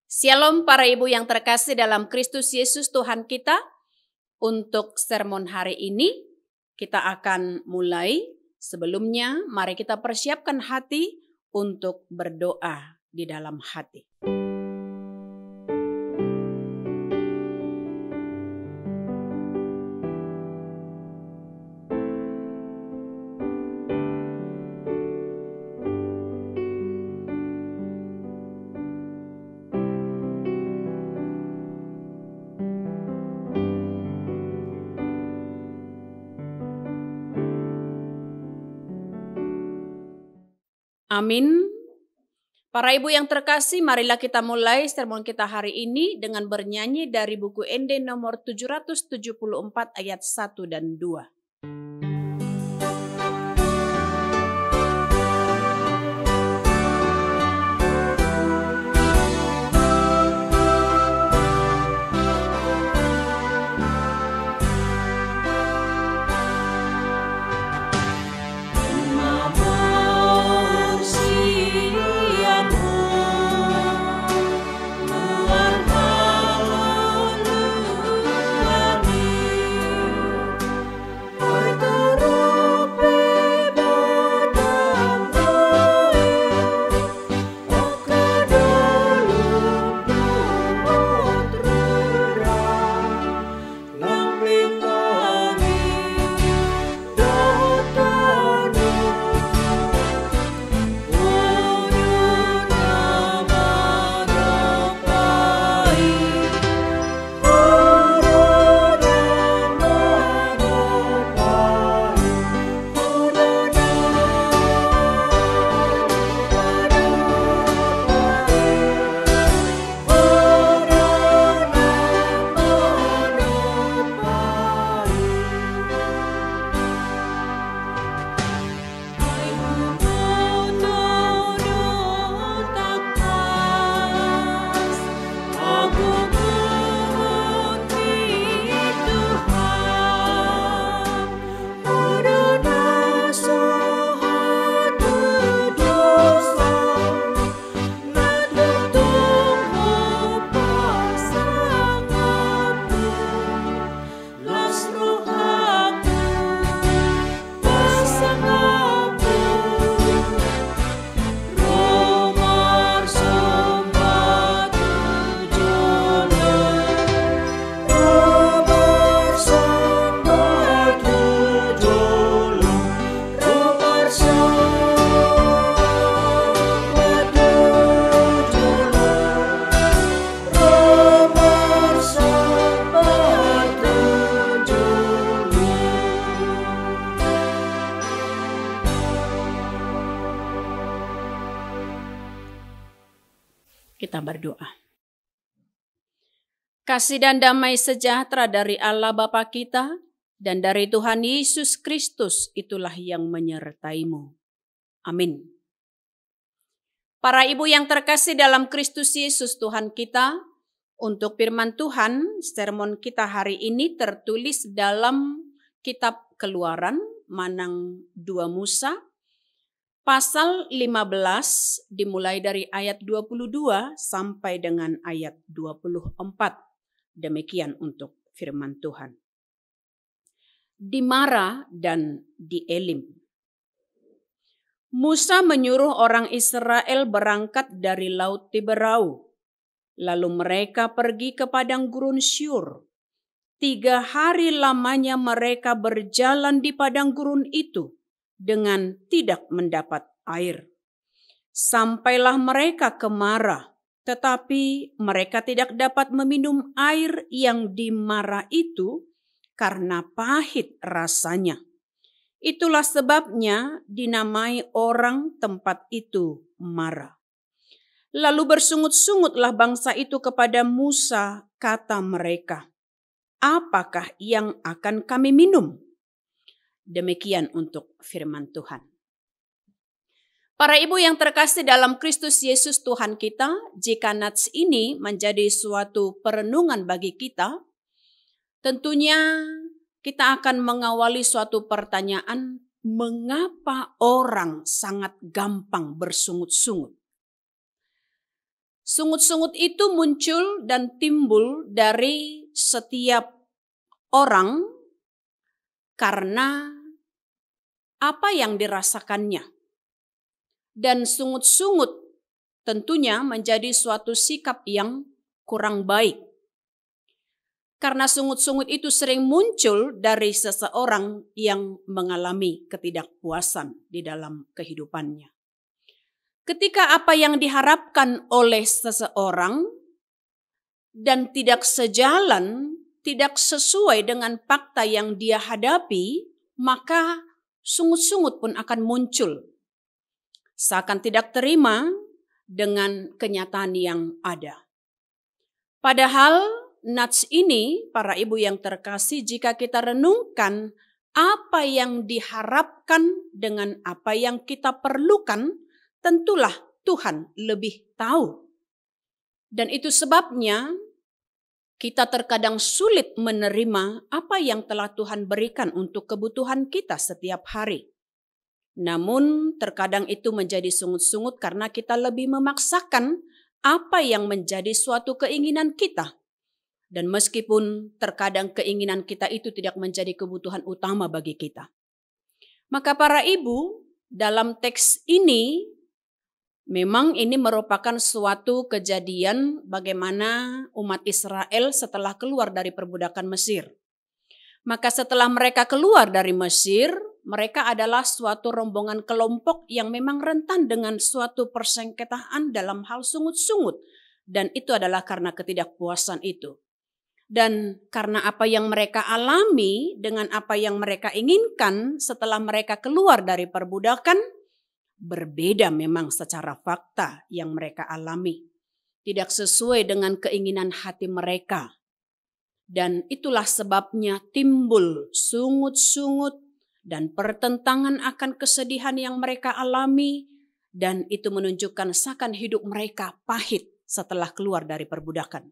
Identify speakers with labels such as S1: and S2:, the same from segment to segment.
S1: Shalom para ibu yang terkasih dalam Kristus Yesus Tuhan kita. Untuk sermon hari ini kita akan mulai. Sebelumnya mari kita persiapkan hati untuk berdoa di dalam hati. Amin. Para ibu yang terkasih, marilah kita mulai sermon kita hari ini dengan bernyanyi dari buku ND nomor 774 ayat 1 dan 2. Kita berdoa. Kasih dan damai sejahtera dari Allah Bapa kita dan dari Tuhan Yesus Kristus itulah yang menyertaimu. Amin. Para ibu yang terkasih dalam Kristus Yesus Tuhan kita, untuk firman Tuhan, sermon kita hari ini tertulis dalam kitab Keluaran, Manang 2 Musa, Pasal 15 dimulai dari ayat 22 sampai dengan ayat 24. Demikian untuk firman Tuhan. Di Mara dan di Elim. Musa menyuruh orang Israel berangkat dari Laut Tiberau. Lalu mereka pergi ke padang gurun Syur. 3 hari lamanya mereka berjalan di padang gurun itu dengan tidak mendapat air. Sampailah mereka ke Mara, tetapi mereka tidak dapat meminum air yang di Mara itu karena pahit rasanya. Itulah sebabnya dinamai orang tempat itu Mara. Lalu bersungut-sungutlah bangsa itu kepada Musa, kata mereka, "Apakah yang akan kami minum?" Demikian untuk firman Tuhan. Para ibu yang terkasih dalam Kristus Yesus Tuhan kita, jika nats ini menjadi suatu perenungan bagi kita, tentunya kita akan mengawali suatu pertanyaan, mengapa orang sangat gampang bersungut-sungut? Sungut-sungut itu muncul dan timbul dari setiap orang karena apa yang dirasakannya. Dan sungut-sungut tentunya menjadi suatu sikap yang kurang baik. Karena sungut-sungut itu sering muncul dari seseorang yang mengalami ketidakpuasan di dalam kehidupannya. Ketika apa yang diharapkan oleh seseorang dan tidak sejalan, tidak sesuai dengan fakta yang dia hadapi, maka sungut-sungut pun akan muncul. Seakan tidak terima dengan kenyataan yang ada. Padahal nats ini, para ibu yang terkasih, jika kita renungkan apa yang diharapkan dengan apa yang kita perlukan, tentulah Tuhan lebih tahu. Dan itu sebabnya kita terkadang sulit menerima apa yang telah Tuhan berikan untuk kebutuhan kita setiap hari. Namun terkadang itu menjadi sungut-sungut karena kita lebih memaksakan apa yang menjadi suatu keinginan kita. Dan meskipun terkadang keinginan kita itu tidak menjadi kebutuhan utama bagi kita. Maka para ibu, dalam teks ini, memang ini merupakan suatu kejadian bagaimana umat Israel setelah keluar dari perbudakan Mesir. Maka setelah mereka keluar dari Mesir, mereka adalah suatu rombongan kelompok yang memang rentan dengan suatu persengketaan dalam hal sungut-sungut. Dan itu adalah karena ketidakpuasan itu. Dan karena apa yang mereka alami dengan apa yang mereka inginkan setelah mereka keluar dari perbudakan, berbeda memang secara fakta yang mereka alami. Tidak sesuai dengan keinginan hati mereka. Dan itulah sebabnya timbul sungut-sungut dan pertentangan akan kesedihan yang mereka alami. Dan itu menunjukkan seakan hidup mereka pahit setelah keluar dari perbudakan.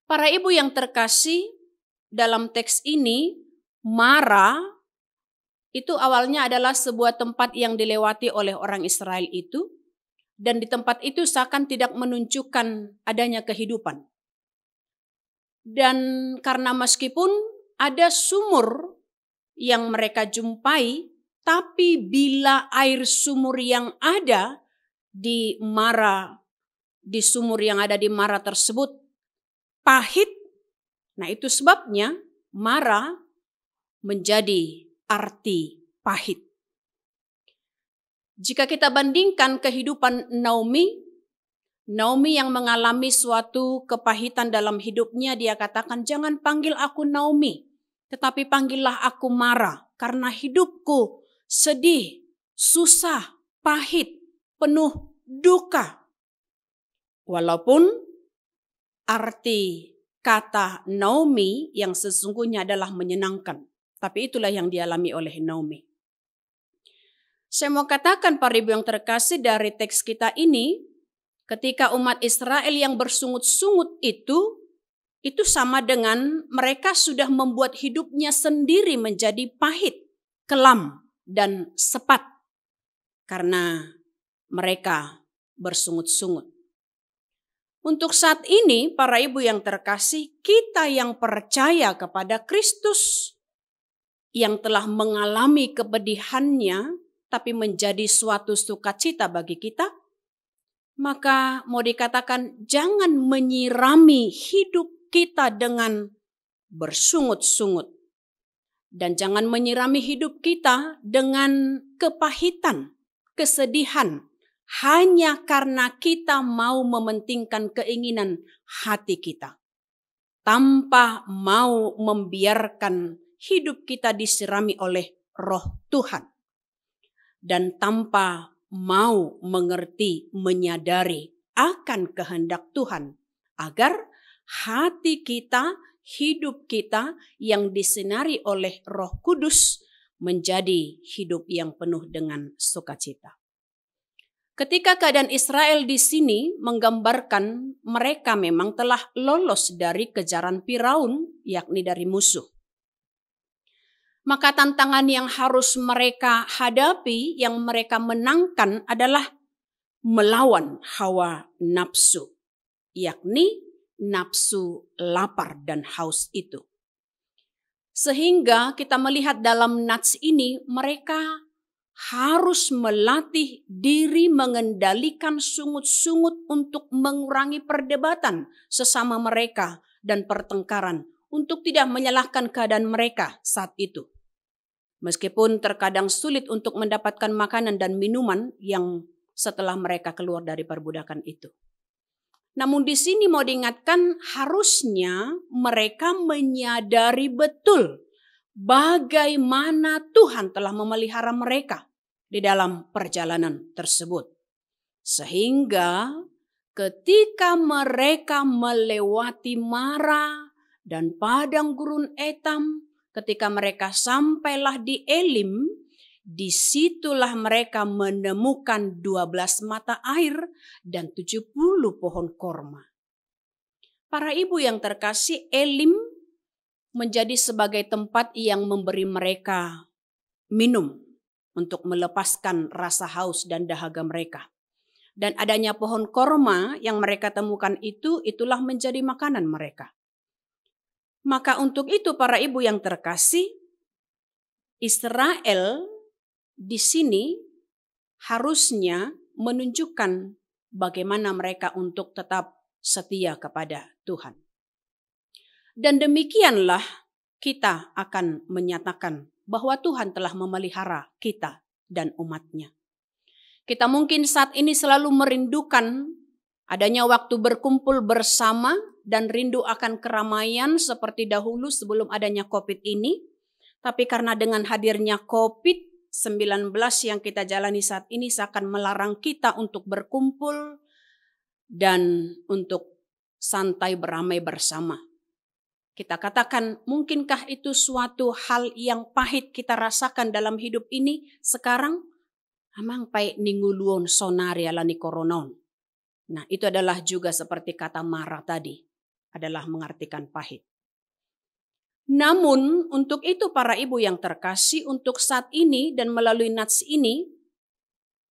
S1: Para ibu yang terkasih, dalam teks ini, Mara itu awalnya adalah sebuah tempat yang dilewati oleh orang Israel itu. Dan di tempat itu seakan tidak menunjukkan adanya kehidupan. Dan karena meskipun ada sumur yang mereka jumpai, tapi bila air sumur yang ada di Mara, di sumur yang ada di Mara tersebut pahit, nah itu sebabnya Mara menjadi arti pahit. Jika kita bandingkan kehidupan Naomi yang mengalami suatu kepahitan dalam hidupnya, dia katakan, jangan panggil aku Naomi, tetapi panggillah aku Mara, karena hidupku sedih, susah, pahit, penuh duka. Walaupun arti kata Naomi yang sesungguhnya adalah menyenangkan, tapi itulah yang dialami oleh Naomi. Saya mau katakan para ibu yang terkasih dari teks kita ini, ketika umat Israel yang bersungut-sungut itu sama dengan mereka sudah membuat hidupnya sendiri menjadi pahit, kelam, dan sepat. Karena mereka bersungut-sungut. Untuk saat ini, para ibu yang terkasih, kita yang percaya kepada Kristus, yang telah mengalami kepedihannya, tapi menjadi suatu sukacita bagi kita, maka mau dikatakan jangan menyirami hidup kita dengan bersungut-sungut. Dan jangan menyirami hidup kita dengan kepahitan, kesedihan, hanya karena kita mau mementingkan keinginan hati kita. Tanpa mau membiarkan hidup kita disirami oleh Roh Tuhan. Dan tanpa mau mengerti, menyadari akan kehendak Tuhan. Agar hati kita, hidup kita yang disinari oleh Roh Kudus menjadi hidup yang penuh dengan sukacita. Ketika keadaan Israel di sini menggambarkan mereka memang telah lolos dari kejaran Firaun, yakni dari musuh. Maka tantangan yang harus mereka hadapi, yang mereka menangkan adalah melawan hawa nafsu, yakni nafsu lapar dan haus itu. Sehingga kita melihat dalam nats ini mereka harus melatih diri mengendalikan sungut-sungut untuk mengurangi perdebatan sesama mereka dan pertengkaran untuk tidak menyalahkan keadaan mereka saat itu. Meskipun terkadang sulit untuk mendapatkan makanan dan minuman yang setelah mereka keluar dari perbudakan itu. Namun di sini mau diingatkan harusnya mereka menyadari betul bagaimana Tuhan telah memelihara mereka di dalam perjalanan tersebut. Sehingga ketika mereka melewati Mara dan padang gurun Etam, ketika mereka sampailah di Elim, disitulah mereka menemukan 12 mata air dan 70 pohon korma. Para ibu yang terkasih, Elim menjadi sebagai tempat yang memberi mereka minum untuk melepaskan rasa haus dan dahaga mereka. Dan adanya pohon korma yang mereka temukan itulah menjadi makanan mereka. Maka untuk itu para ibu yang terkasih, Israel di sini harusnya menunjukkan bagaimana mereka untuk tetap setia kepada Tuhan. Dan demikianlah kita akan menyatakan bahwa Tuhan telah memelihara kita dan umat-Nya. Kita mungkin saat ini selalu merindukan adanya waktu berkumpul bersama dan rindu akan keramaian seperti dahulu sebelum adanya COVID ini. Tapi karena dengan hadirnya COVID-19 yang kita jalani saat ini seakan melarang kita untuk berkumpul dan untuk santai beramai bersama. Kita katakan, mungkinkah itu suatu hal yang pahit kita rasakan dalam hidup ini sekarang? Amang pai ninguluon sonari alani koronon. Nah, itu adalah juga seperti kata Mara tadi, adalah mengartikan pahit. Namun untuk itu para ibu yang terkasih, untuk saat ini dan melalui nats ini,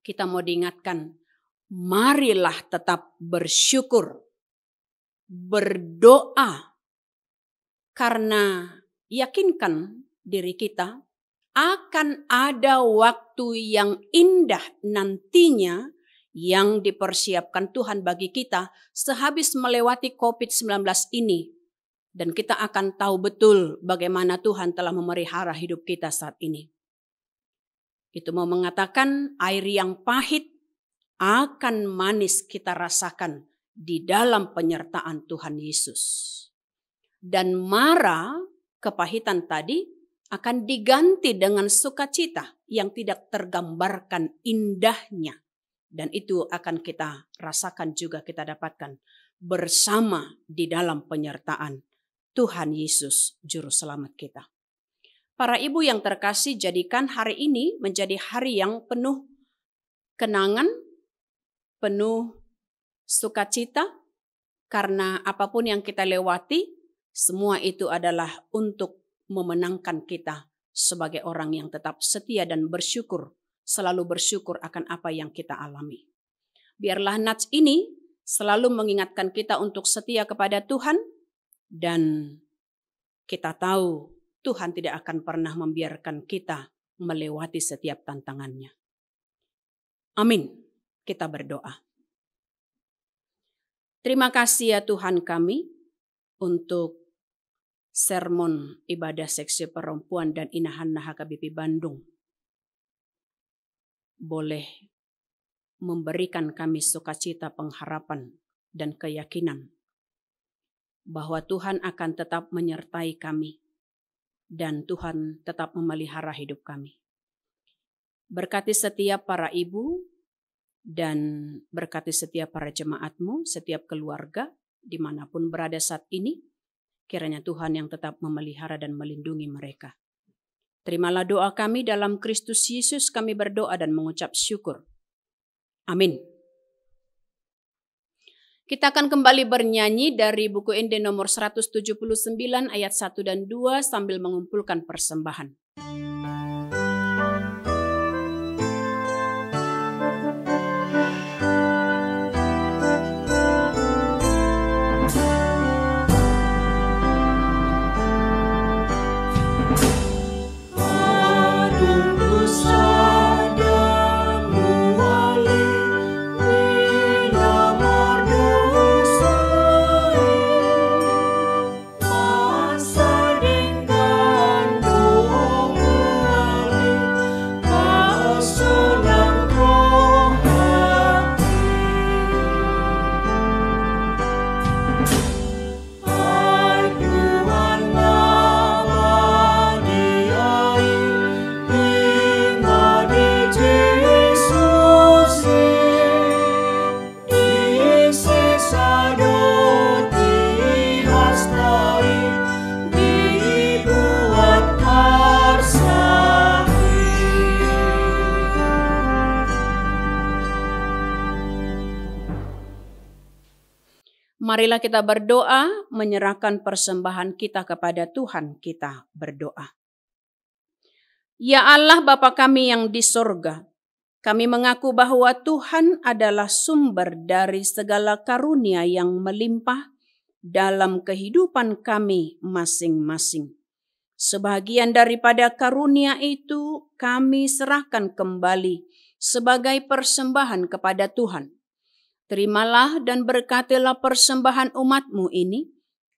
S1: kita mau diingatkan, marilah tetap bersyukur, berdoa, karena yakinkan diri kita akan ada waktu yang indah nantinya yang dipersiapkan Tuhan bagi kita sehabis melewati COVID-19 ini. Dan kita akan tahu betul bagaimana Tuhan telah memelihara hidup kita saat ini. Itu mau mengatakan air yang pahit akan manis kita rasakan di dalam penyertaan Tuhan Yesus. Dan Mara, kepahitan tadi, akan diganti dengan sukacita yang tidak tergambarkan indahnya. Dan itu akan kita rasakan juga kita dapatkan bersama di dalam penyertaan Tuhan Yesus Juru Selamat kita. Para ibu yang terkasih, jadikan hari ini menjadi hari yang penuh kenangan, penuh sukacita, karena apapun yang kita lewati, semua itu adalah untuk memenangkan kita sebagai orang yang tetap setia dan bersyukur, selalu bersyukur akan apa yang kita alami. Biarlah nats ini selalu mengingatkan kita untuk setia kepada Tuhan, dan kita tahu Tuhan tidak akan pernah membiarkan kita melewati setiap tantangannya. Amin. Kita berdoa. Terima kasih ya Tuhan kami untuk sermon ibadah seksi perempuan dan Inahan HKBP Bandung. Boleh memberikan kami sukacita, pengharapan, dan keyakinan bahwa Tuhan akan tetap menyertai kami dan Tuhan tetap memelihara hidup kami. Berkati setiap para ibu dan berkati setiap para jemaat-Mu, setiap keluarga dimanapun berada saat ini. Kiranya Tuhan yang tetap memelihara dan melindungi mereka. Terimalah doa kami dalam Kristus Yesus, kami berdoa dan mengucap syukur. Amin. Kita akan kembali bernyanyi dari buku Ende nomor 179 ayat 1 dan 2 sambil mengumpulkan persembahan. Marilah kita berdoa, menyerahkan persembahan kita kepada Tuhan. Kita berdoa. Ya Allah Bapa kami yang di sorga, kami mengaku bahwa Tuhan adalah sumber dari segala karunia yang melimpah dalam kehidupan kami masing-masing. Sebagian daripada karunia itu kami serahkan kembali sebagai persembahan kepada Tuhan. Terimalah dan berkatilah persembahan umat-Mu ini,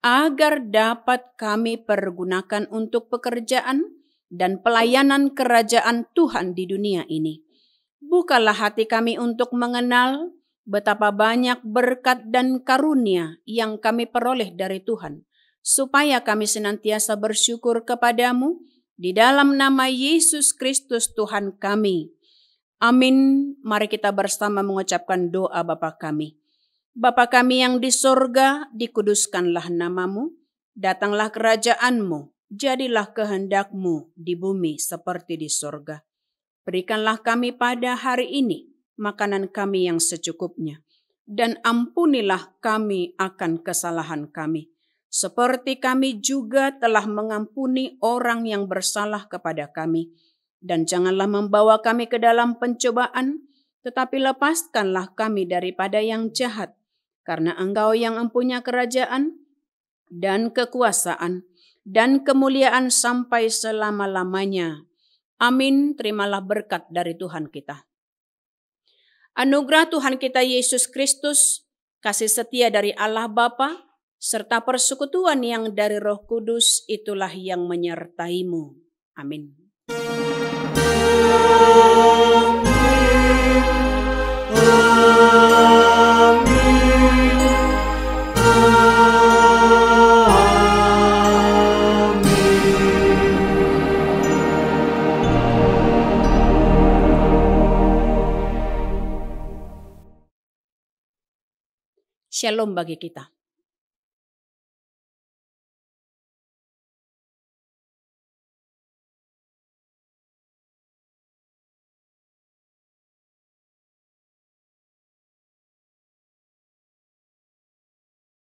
S1: agar dapat kami pergunakan untuk pekerjaan dan pelayanan kerajaan Tuhan di dunia ini. Bukalah hati kami untuk mengenal betapa banyak berkat dan karunia yang kami peroleh dari Tuhan, supaya kami senantiasa bersyukur kepadamu di dalam nama Yesus Kristus Tuhan kami. Amin. Mari kita bersama mengucapkan doa Bapa kami. Bapa kami yang di sorga, dikuduskanlah namamu, datanglah kerajaan-Mu, jadilah kehendak-Mu di bumi seperti di sorga. Berikanlah kami pada hari ini makanan kami yang secukupnya, dan ampunilah kami akan kesalahan kami, seperti kami juga telah mengampuni orang yang bersalah kepada kami. Dan janganlah membawa kami ke dalam pencobaan, tetapi lepaskanlah kami daripada yang jahat. Karena Engkau yang mempunyai kerajaan dan kekuasaan dan kemuliaan sampai selama-lamanya. Amin. Terimalah berkat dari Tuhan kita. Anugerah Tuhan kita Yesus Kristus, kasih setia dari Allah Bapa, serta persekutuan yang dari Roh Kudus, itulah yang menyertai-Mu. Amin. Shalom bagi kita.